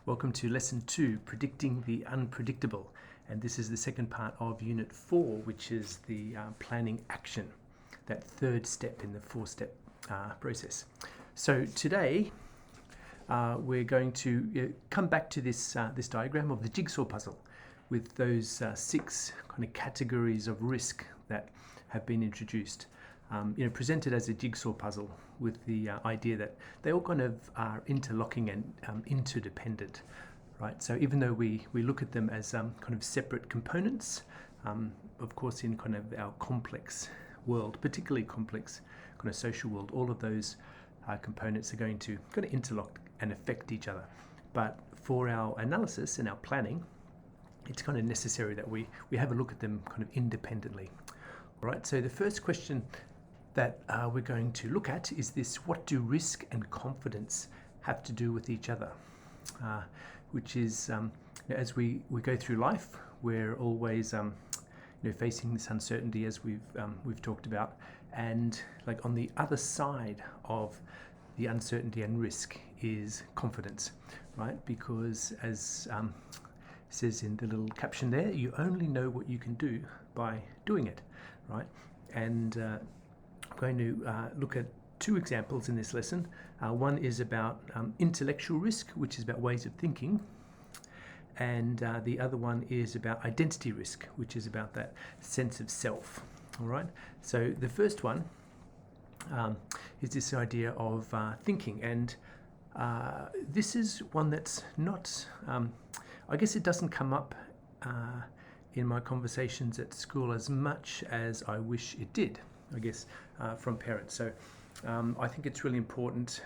Welcome to Lesson 2, Predicting the Unpredictable. And this is the second part of Unit 4, which is the planning action, that third step in the four-step process. So today we're going to come back to this diagram of the jigsaw puzzle with those 6 kind of categories of risk that have been introduced. Presented as a jigsaw puzzle with the idea that they all kind of are interlocking and interdependent, right? So even though we look at them as kind of separate components, of course in kind of our complex world, particularly complex kind of social world, all of those components are going to kind of interlock and affect each other. But for our analysis and our planning, it's kind of necessary that we have a look at them kind of independently. All right, so the first question that we're going to look at is this: what do risk and confidence have to do with each other? Which is, as we go through life, we're always facing this uncertainty, as we've talked about, and like on the other side of the uncertainty and risk is confidence, right? Because as says in the little caption there, you only know what you can do by doing it, right? And I'm going to look at 2 examples in this lesson. One is about intellectual risk, which is about ways of thinking, and the other one is about identity risk, which is about that sense of self. All right. So the first one is this idea of thinking, and this is one that's not. I guess it doesn't come up in my conversations at school as much as I wish it did, I guess, from parents. So I think it's really important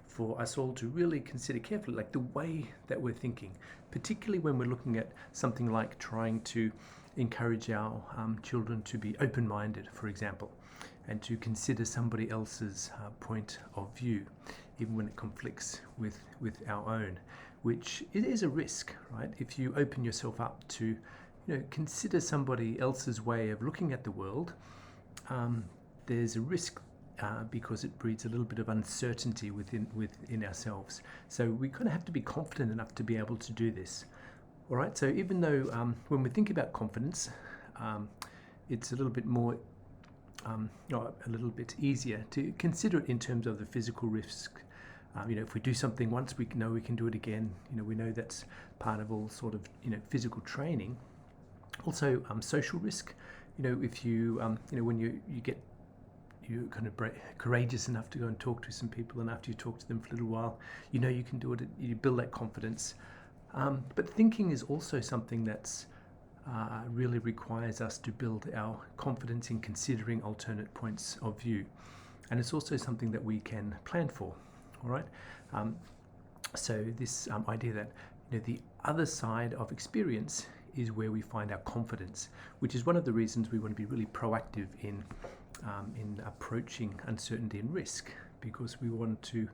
for us all to really consider carefully like the way that we're thinking, particularly when we're looking at something like trying to encourage our children to be open-minded, for example, and to consider somebody else's point of view, even when it conflicts with our own, which it is a risk, right? If you open yourself up to consider somebody else's way of looking at the world, there's a risk because it breeds a little bit of uncertainty within ourselves. So we kind of have to be confident enough to be able to do this. All right. So even though when we think about confidence, it's a little bit more, a little bit easier to consider it in terms of the physical risk. If we do something once, we know we can do it again. We know that's part of all sort of physical training. Also, social risk. If you when you're kind of courageous enough to go and talk to some people, and after you talk to them for a little while, you can do it. You build that confidence. But thinking is also something that's really requires us to build our confidence in considering alternate points of view, and it's also something that we can plan for. All right. So this idea that the other side of experience is where we find our confidence, which is one of the reasons we want to be really proactive in approaching uncertainty and risk, because we want to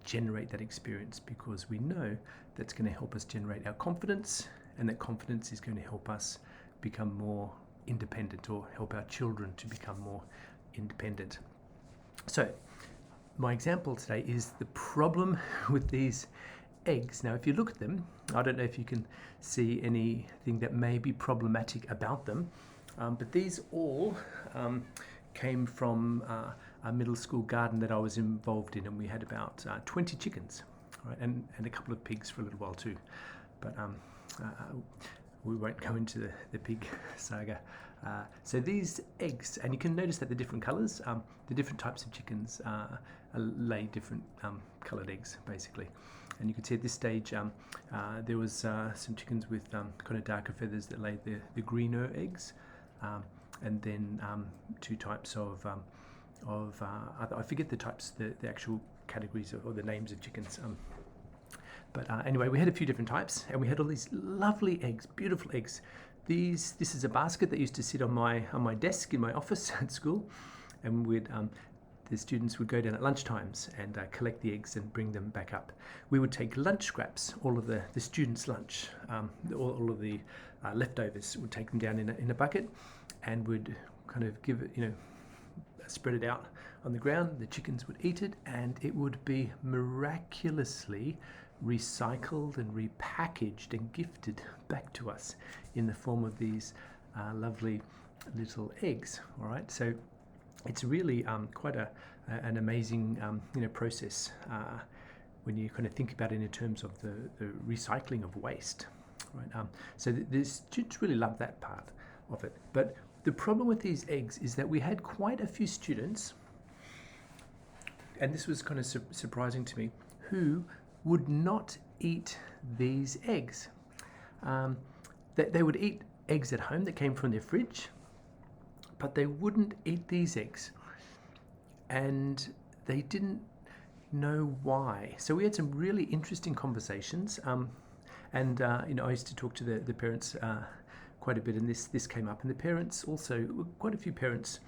generate that experience, because we know that's going to help us generate our confidence, and that confidence is going to help us become more independent, or help our children to become more independent. So my example today is the problem with these eggs. Now, if you look at them, I don't know if you can see anything that may be problematic about them, but these all came from a middle school garden that I was involved in, and we had about 20 chickens, right, and a couple of pigs for a little while too. But we won't go into the pig saga. So these eggs, and you can notice that the different colours, the different types of chickens lay different coloured eggs, basically. And you can see at this stage there was some chickens with kind of darker feathers that laid the greener eggs, and then 2 types of I forget the types, the actual categories or the names of chickens. But anyway, we had a few different types, and we had all these lovely eggs, beautiful eggs. This is a basket that used to sit on my desk in my office at school, and the students would go down at lunchtimes and collect the eggs and bring them back up. We would take lunch scraps, all of the students' lunch, all of the leftovers, would take them down in a bucket, and would kind of give it, spread it out on the ground, the chickens would eat it, and it would be miraculously recycled and repackaged and gifted back to us in the form of these lovely little eggs. All right, so it's really quite an amazing process when you kind of think about it in terms of the recycling of waste. Right, so the students really love that part of it. But the problem with these eggs is that we had quite a few students, and this was kind of surprising to me, who would not eat these eggs. They would eat eggs at home that came from their fridge, but they wouldn't eat these eggs. And they didn't know why. So we had some really interesting conversations. And I used to talk to the parents quite a bit, and this came up. And the parents also, quite a few parents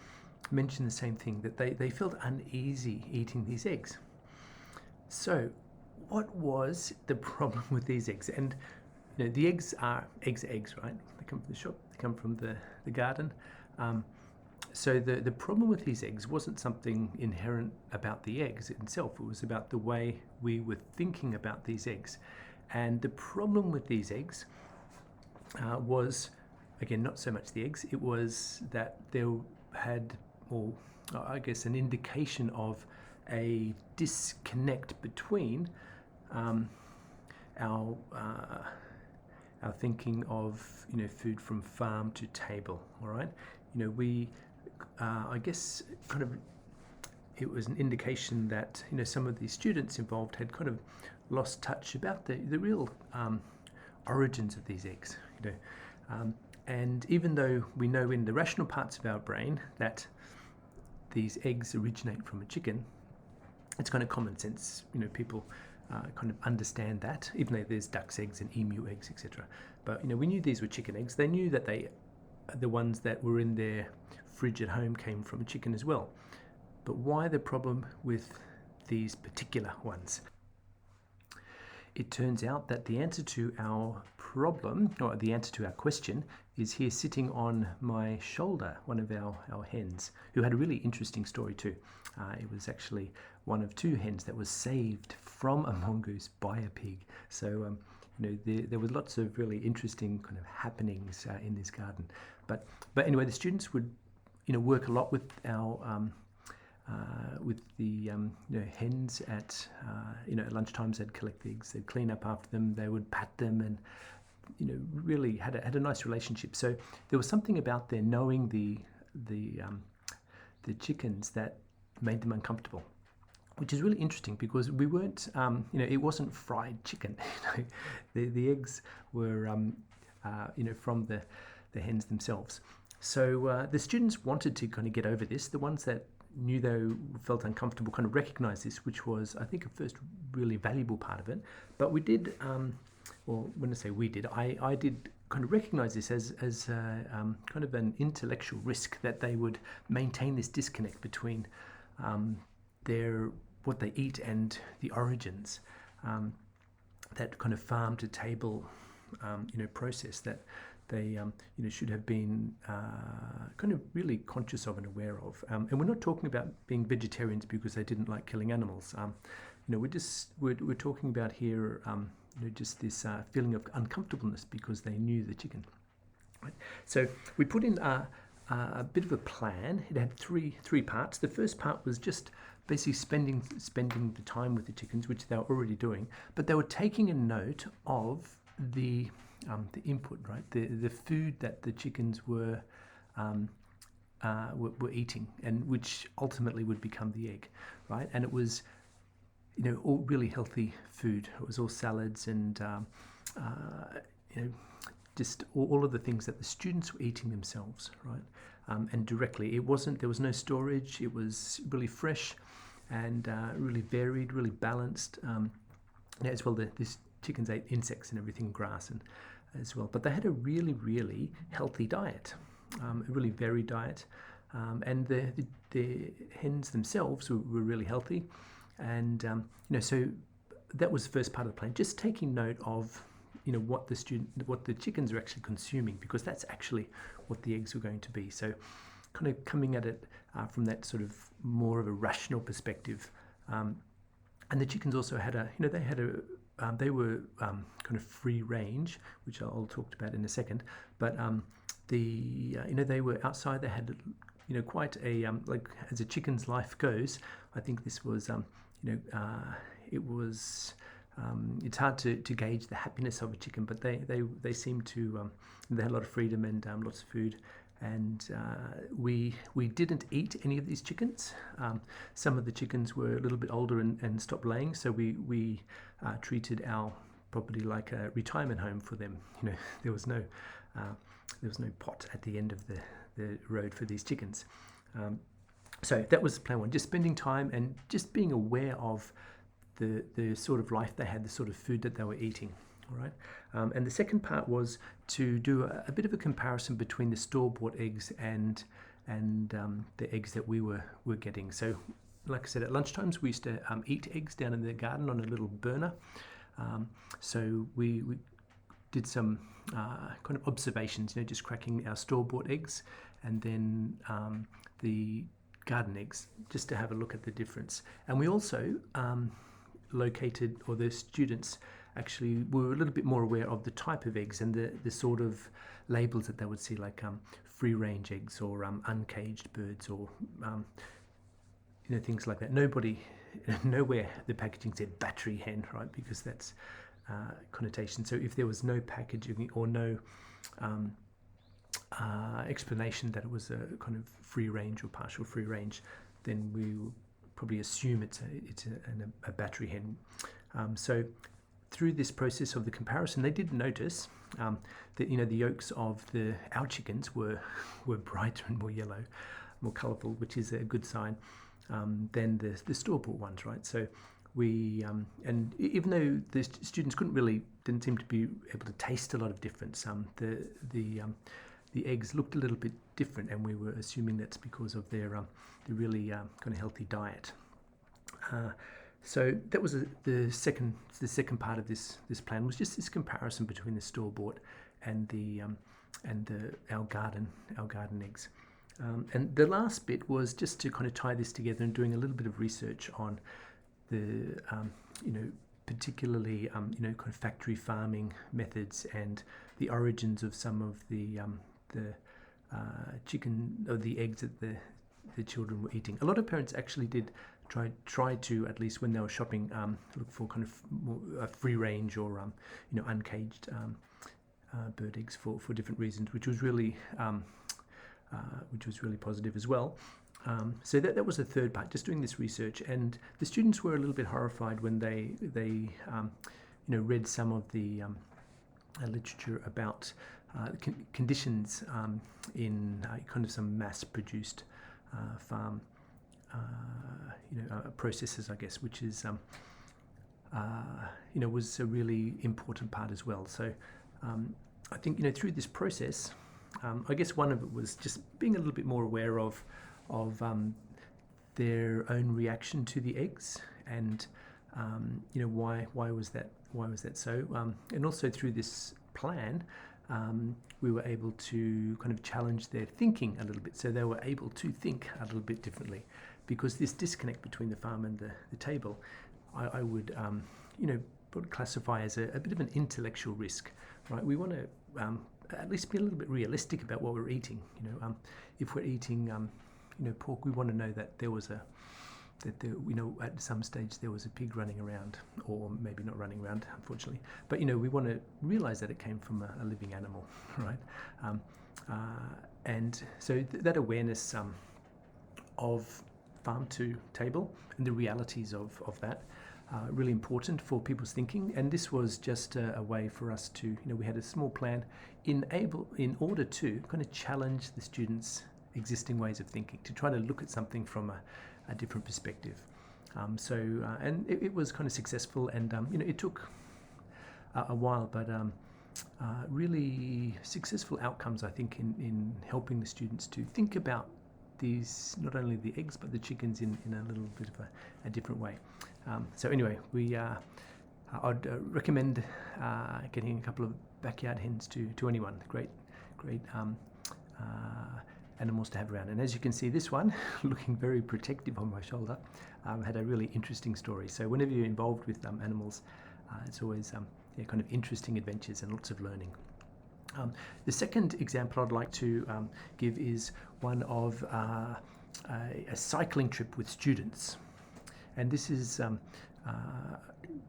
mentioned the same thing, that they felt uneasy eating these eggs. So what was the problem with these eggs? And the eggs are eggs, right? They come from the shop, they come from the garden. So the problem with these eggs wasn't something inherent about the eggs itself. It was about the way we were thinking about these eggs. And the problem with these eggs was, again, not so much the eggs, it was that they had, or I guess, an indication of a disconnect between our thinking of food from farm to table. All right, we I guess kind of it was an indication that some of the students involved had kind of lost touch about the real origins of these eggs. And even though we know in the rational parts of our brain that these eggs originate from a chicken, it's kind of common sense. People kind of understand that, even though there's duck's eggs and emu eggs, etc. But we knew these were chicken eggs. They knew that the ones that were in their fridge at home came from a chicken as well. But why the problem with these particular ones? It turns out that the answer to our problem, or the answer to our question, is here sitting on my shoulder, one of our hens, who had a really interesting story too. It was actually one of two hens that was saved from a mongoose by a pig. So there was lots of really interesting kind of happenings in this garden. But anyway, the students would work a lot with our with the hens at at lunchtimes. They'd collect the eggs, they'd clean up after them, they would pat them, and really had a nice relationship. So there was something about their knowing the chickens that made them uncomfortable, which is really interesting, because we weren't it wasn't fried chicken. The eggs were from the hens themselves. So the students wanted to kind of get over this. The ones that knew they felt uncomfortable kind of recognized this, which was, I think, a first really valuable part of it. But we did, well, when I say we did, I did kind of recognize this as kind of an intellectual risk, that they would maintain this disconnect between what they eat and the origins, that kind of farm to table process that they should have been kind of really conscious of and aware of. And we're not talking about being vegetarians because they didn't like killing animals. We're talking about here just this feeling of uncomfortableness because they knew the chicken. Right? So we put in a bit of a plan. It had three parts. The first part was just basically spending the time with the chickens, which they were already doing, but they were taking a note of the input, right? The food that the chickens were eating, and which ultimately would become the egg, right? And it was, all really healthy food. It was all salads and just all of the things that the students were eating themselves, right? And directly, there was no storage. It was really fresh and really varied, really balanced. As well, these chickens ate insects and everything, grass and as well. But they had a really, really healthy diet, a really varied diet. And the hens themselves were really healthy. And, so that was the first part of the plan, just taking note of, what the chickens are actually consuming, because that's actually what the eggs were going to be. So kind of coming at it from that sort of more of a rational perspective. And the chickens also had they were kind of free range, which I'll talk about in a second. But they were outside. They had quite a like as a chicken's life goes. I think this was it was. It's hard to gauge the happiness of a chicken, but they seemed to they had a lot of freedom and lots of food. And we didn't eat any of these chickens. Some of the chickens were a little bit older and stopped laying, so we treated our property like a retirement home for them. There was no pot at the end of the road for these chickens. So that was plan one, just spending time and just being aware of the sort of life they had, the sort of food that they were eating. All right. And the second part was to do a bit of a comparison between the store-bought eggs and the eggs that we were getting. So, like I said, at lunchtimes we used to eat eggs down in the garden on a little burner. So we did some kind of observations, just cracking our store-bought eggs and then the garden eggs, just to have a look at the difference. And we also located, or the students actually were a little bit more aware of the type of eggs and the sort of labels that they would see, like free range eggs or uncaged birds or things like that. Nowhere the packaging said battery hen, right? Because that's connotation. So if there was no packaging or no explanation that it was a kind of free range or partial free range, then we will probably assume it's a battery hen. So through this process of the comparison, they did notice that the yolks of our chickens were brighter and more yellow, more colourful, which is a good sign than the store-bought ones, right? So we and even though the students didn't seem to be able to taste a lot of difference, the eggs looked a little bit different, and we were assuming that's because of their really kind of healthy diet. So that was the second part of this plan, was just this comparison between the store-bought and our garden eggs. And the last bit was just to kind of tie this together and doing a little bit of research on the particularly kind of factory farming methods and the origins of some of the chicken or the eggs that the children were eating. A lot of parents actually did try to, at least when they were shopping, look for kind of more free range or uncaged bird eggs for different reasons, which was really positive as well. So that was the third part, just doing this research, and the students were a little bit horrified when they read some of the literature about conditions in kind of some mass-produced farm processes, I guess, which is was a really important part as well. So I think through this process, I guess one of it was just being a little bit more aware of their own reaction to the eggs, and why was that so, and also through this plan we were able to kind of challenge their thinking a little bit, so they were able to think a little bit differently, because this disconnect between the farm and the table, I would classify as a bit of an intellectual risk, right? We want to at least be a little bit realistic about what we're eating. If we're eating pork, we want to know that at some stage there was a pig running around, or maybe not running around, unfortunately, but we want to realize that it came from a living animal, right? And so that awareness of farm to table and the realities of that, really important for people's thinking. And this was just a way for us to, we had a small plan in order to kind of challenge the students' existing ways of thinking, to try to look at something from a different perspective. And it was kind of successful, and it took a while, but really successful outcomes, I think, in helping the students to think about these, not only the eggs but the chickens in a little bit of a different way. So anyway, I'd recommend getting a couple of backyard hens to anyone. Great animals to have around. And as you can see, this one, looking very protective on my shoulder, had a really interesting story. So whenever you're involved with animals, it's always kind of interesting adventures and lots of learning. The second example I'd like to give is one of a cycling trip with students. And this is,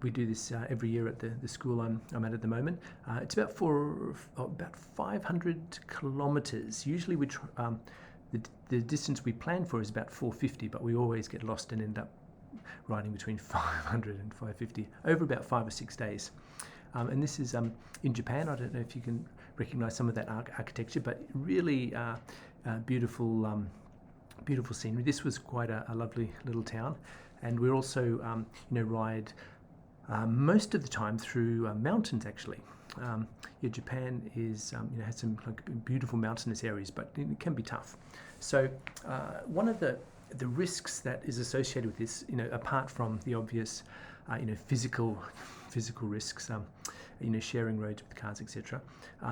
we do this every year at the school I'm at the moment. It's about 500 kilometres. Usually the distance we plan for is about 450, but we always get lost and end up riding between 500 and 550 over about 5 or 6 days. And this is in Japan. I don't know if you can recognize some of that architecture, but really beautiful scenery. This was quite a lovely little town, and we also ride most of the time through mountains actually. Japan is has some beautiful mountainous areas, but it can be tough. So one of the risks that is associated with this, apart from the obvious physical risks, sharing roads with cars, etc.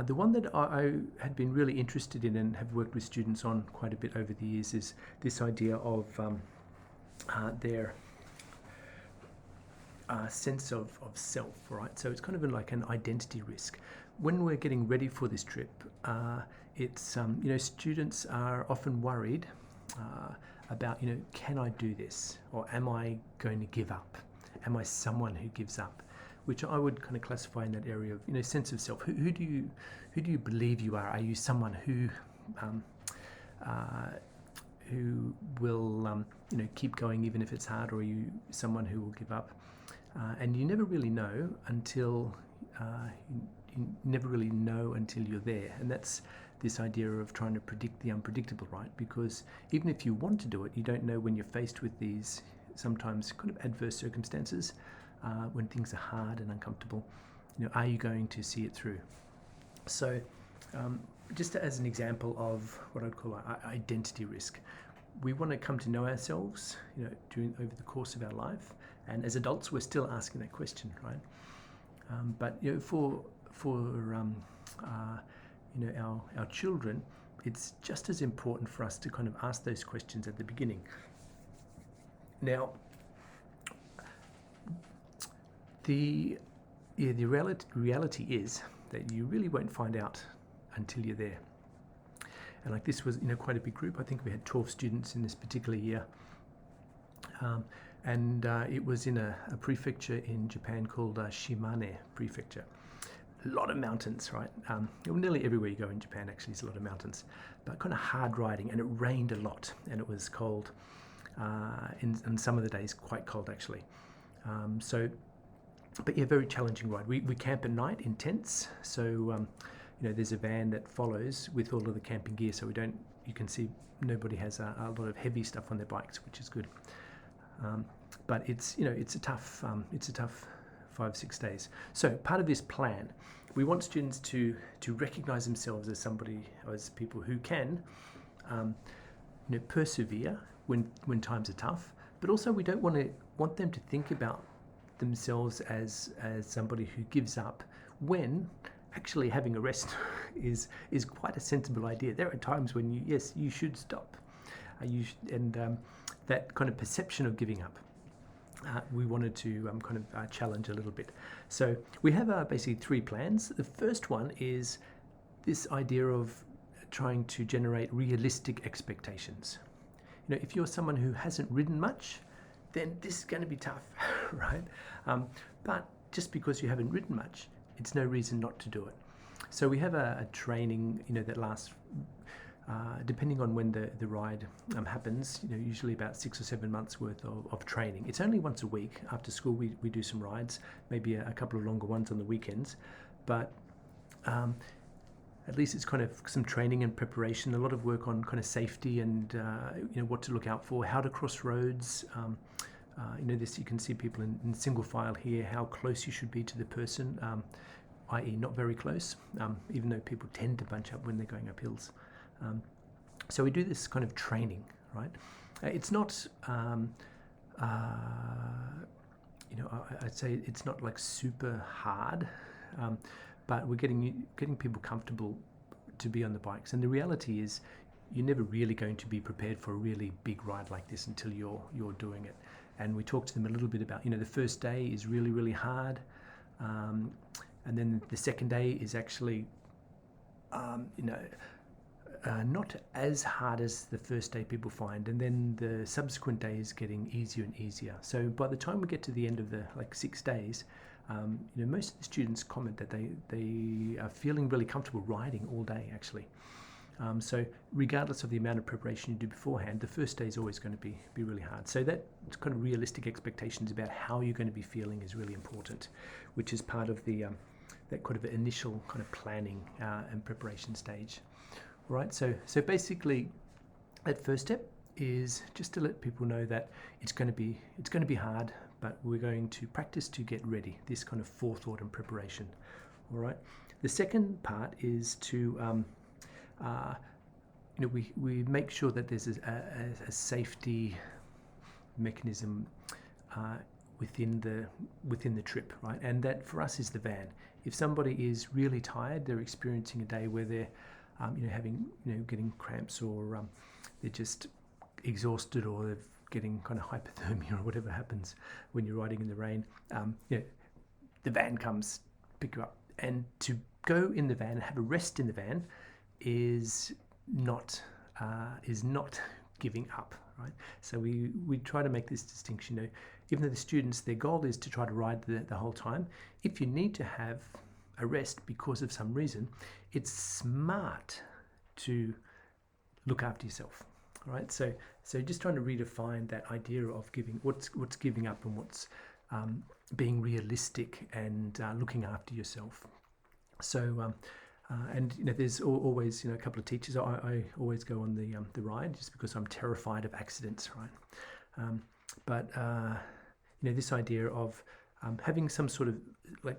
The one that I had been really interested in and have worked with students on quite a bit over the years is this idea of their sense of self, right? So it's kind of like an identity risk. When we're getting ready for this trip, it's students are often worried about can I do this, or am I going to give up? Am I someone who gives up? Which I would kind of classify in that area of sense of self. Who do you believe you are? Are you someone who will keep going even if it's hard, or are you someone who will give up? And you never really know until you're there. And that's this idea of trying to predict the unpredictable, right? Because even if you want to do it, you don't know when you're faced with these sometimes kind of adverse circumstances, when things are hard and uncomfortable. Are you going to see it through? So just as an example of what I'd call identity risk, we want to come to know ourselves over the course of our life, and as adults we're still asking that question, right? But for our children, it's just as important for us to kind of ask those questions at the beginning. Now, the reality is that you really won't find out until you're there. And like this was quite a big group. I think we had 12 students in this particular year, and it was in a prefecture in Japan called Shimane Prefecture. A lot of mountains, right? Nearly everywhere you go in Japan actually is a lot of mountains, but kind of hard riding, and it rained a lot, and it was cold. In some of the days, quite cold actually. But yeah, very challenging ride. We camp at night in tents, so there's a van that follows with all of the camping gear, so you can see nobody has a lot of heavy stuff on their bikes, which is good. But it's a tough 5-6 days. So part of this plan, we want students to recognize themselves as people who can persevere when times are tough, but also we don't want them to think about themselves as somebody who gives up, when actually having a rest is quite a sensible idea. There are times when you should stop, and that kind of perception of giving up, we wanted to challenge a little bit. So we have basically 3 plans. The first one is this idea of trying to generate realistic expectations. If you're someone who hasn't ridden much, then this is going to be tough, right? But just because you haven't ridden much, it's no reason not to do it. So we have a training, that lasts, depending on when the ride happens, usually about 6 or 7 months worth of training. It's only once a week. After school, we do some rides, maybe a couple of longer ones on the weekends, but at least it's kind of some training and preparation, a lot of work on kind of safety and what to look out for, how to cross roads. This, you can see people in single file here, how close you should be to the person, i.e. not very close, even though people tend to bunch up when they're going up hills. So we do this kind of training, right? It's not, I'd say it's not like super hard, but we're getting people comfortable to be on the bikes. And the reality is, you're never really going to be prepared for a really big ride like this until you're doing it. And we talked to them a little bit about, the first day is really hard, and then the second day is actually, not as hard as the first day people find, and then the subsequent day is getting easier and easier. So by the time we get to the end of the 6 days, most of the students comment that they are feeling really comfortable riding all day actually. So regardless of the amount of preparation you do beforehand, the first day is always going to be really hard. So that kind of realistic expectations about how you're going to be feeling is really important, which is part of the that kind of initial kind of planning and preparation stage. All right. So basically, that first step is just to let people know that it's going to be hard, but we're going to practice to get ready. This kind of forethought and preparation. All right. The second part is to we make sure that there's a safety mechanism within the trip, right? And that for us is the van. If somebody is really tired, they're experiencing a day where they're having getting cramps, or they're just exhausted, or they're getting kind of hypothermia or whatever happens when you're riding in the rain, the van comes, pick you up, and to go in the van and have a rest in the van is not giving up, right? So we try to make this distinction. Even though the students, their goal is to try to ride the whole time, if you need to have a rest because of some reason, it's smart to look after yourself, right? So just trying to redefine that idea of what's giving up and what's being realistic and looking after yourself. So and there's always a couple of teachers. I always go on the ride just because I'm terrified of accidents, right? But this idea of having some sort of like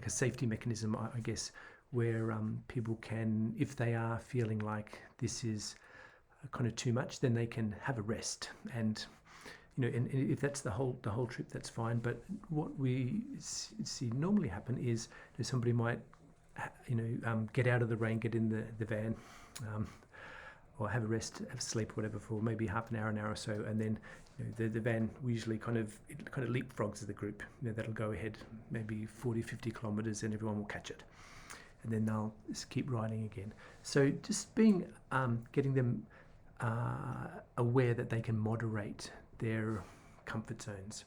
a safety mechanism, I guess, where people can, if they are feeling like this is kind of too much, then they can have a rest. And and if that's the whole trip, that's fine. But what we see normally happen is somebody might get out of the rain, get in the van, or have a rest, have a sleep, whatever, for maybe half an hour or so, and then the van usually kind of leapfrogs the group. That'll go ahead maybe 40-50 kilometers, and everyone will catch it, and then they'll just keep riding again. So just being getting them aware that they can moderate their comfort zones,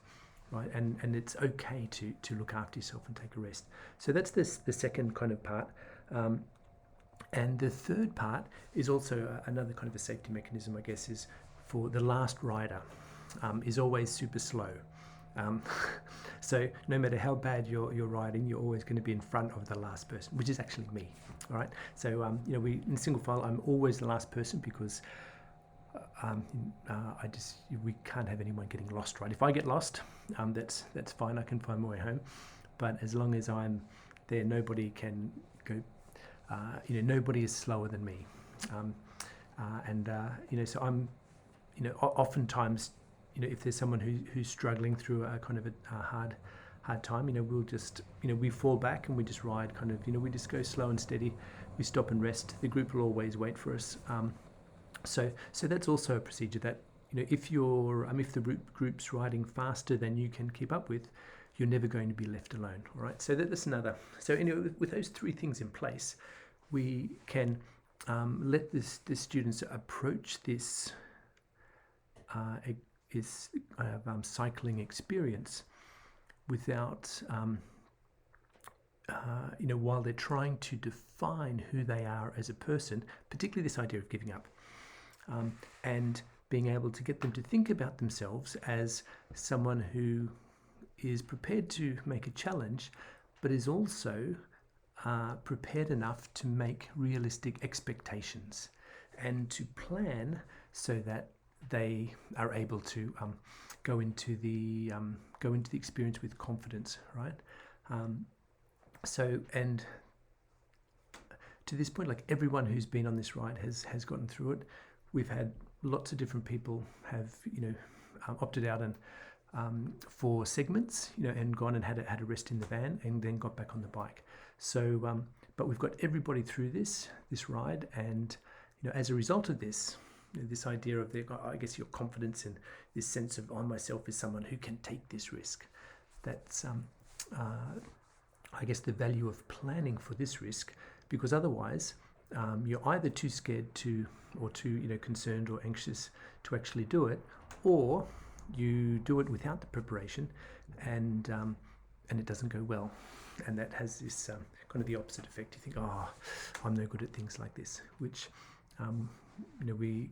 right? And it's okay to look after yourself and take a rest. So that's the second kind of part. And the third part is also another kind of a safety mechanism, I guess, is for the last rider is always super slow. So no matter how bad you're riding, you're always going to be in front of the last person, which is actually me. All right. So we in single file, I'm always the last person because we can't have anyone getting lost, right? If I get lost, that's fine. I can find my way home. But as long as I'm there, nobody can go. Nobody is slower than me. So I'm, oftentimes, if there's someone who's struggling through a kind of a hard time, we'll just, we fall back and we just ride kind of, we just go slow and steady. We stop and rest. The group will always wait for us. So that's also a procedure that, if the group's riding faster than you can keep up with, you're never going to be left alone. All right. So that's another. So with those three things in place, we can let the students approach this cycling experience without, while they're trying to define who they are as a person, particularly this idea of giving up, and being able to get them to think about themselves as someone who is prepared to make a challenge, but is also prepared enough to make realistic expectations and to plan so that they are able to go into the experience with confidence, right? And to this point, like everyone who's been on this ride has gotten through it. We've had lots of different people have opted out and for segments, and gone and had a rest in the van and then got back on the bike. So, but we've got everybody through this ride, and as a result of this, this idea of I guess your confidence and this sense of I myself is someone who can take this risk. That's I guess the value of planning for this risk, because otherwise you're either too scared to, or too concerned or anxious to actually do it, or you do it without the preparation, and it doesn't go well, and that has this kind of the opposite effect. You think, oh, I'm no good at things like this, which we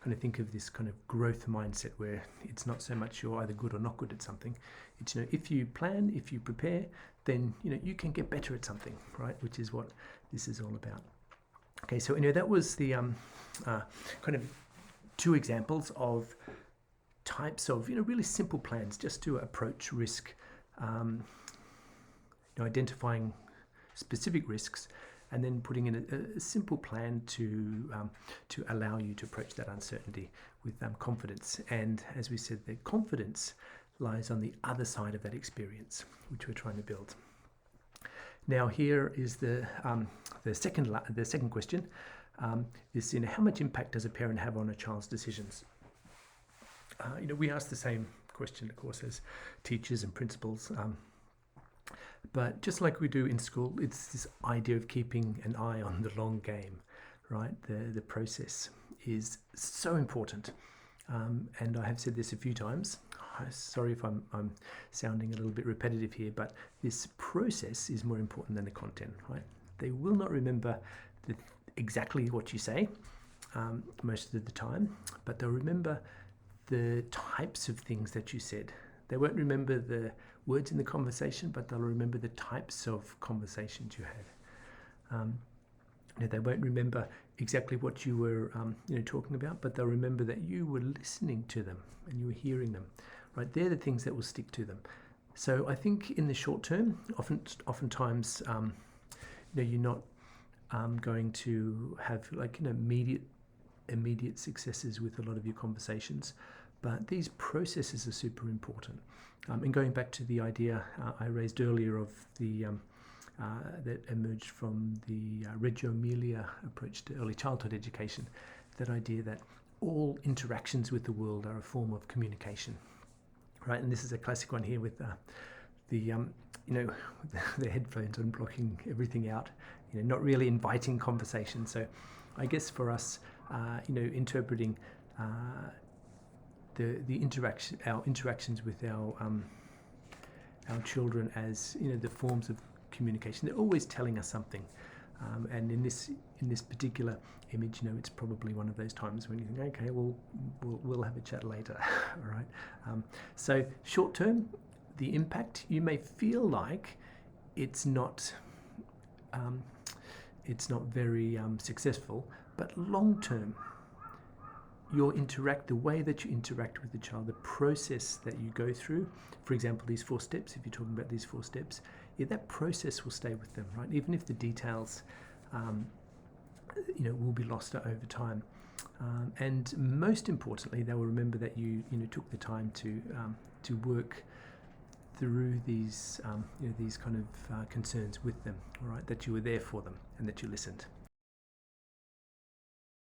kind of think of this kind of growth mindset where it's not so much you're either good or not good at something. It's if you plan, if you prepare, then you can get better at something, right? Which is what this is all about. Okay, so that was the kind of two examples of types of really simple plans just to approach risk, identifying specific risks, and then putting in a simple plan to allow you to approach that uncertainty with confidence. And as we said, the confidence lies on the other side of that experience, which we're trying to build. Now, here is the second question: is how much impact does a parent have on a child's decisions? We ask the same question, of course, as teachers and principals. But just like we do in school, it's this idea of keeping an eye on the long game, right? The process is so important. And I have said this a few times. Sorry if I'm sounding a little bit repetitive here, but this process is more important than the content, right? They will not remember exactly what you say most of the time, but they'll remember the types of things that you said. They won't remember the words in the conversation, but they'll remember the types of conversations you had. They won't remember exactly what you were talking about, but they'll remember that you were listening to them and you were hearing them. Right? They're the things that will stick to them. So I think in the short term, oftentimes, you're not going to have immediate successes with a lot of your conversations, but these processes are super important. And going back to the idea I raised earlier of the that emerged from the Reggio Emilia approach to early childhood education, that idea that all interactions with the world are a form of communication, right? And this is a classic one here with the headphones on blocking everything out, not really inviting conversation. So I guess for us, interpreting the interaction, our interactions with our children as the forms of communication, they're always telling us something. And in this particular image, it's probably one of those times when you think, okay, we'll have a chat later, all right? So short term, the impact, you may feel like it's not very successful, but long term, the way that you interact with the child, the process that you go through, for example, these 4 steps, if you're talking about these 4 steps, that process will stay with them, right? Even if the details, will be lost over time. And most importantly, they will remember that you took the time to work through these these kind of concerns with them, all right? That you were there for them and that you listened.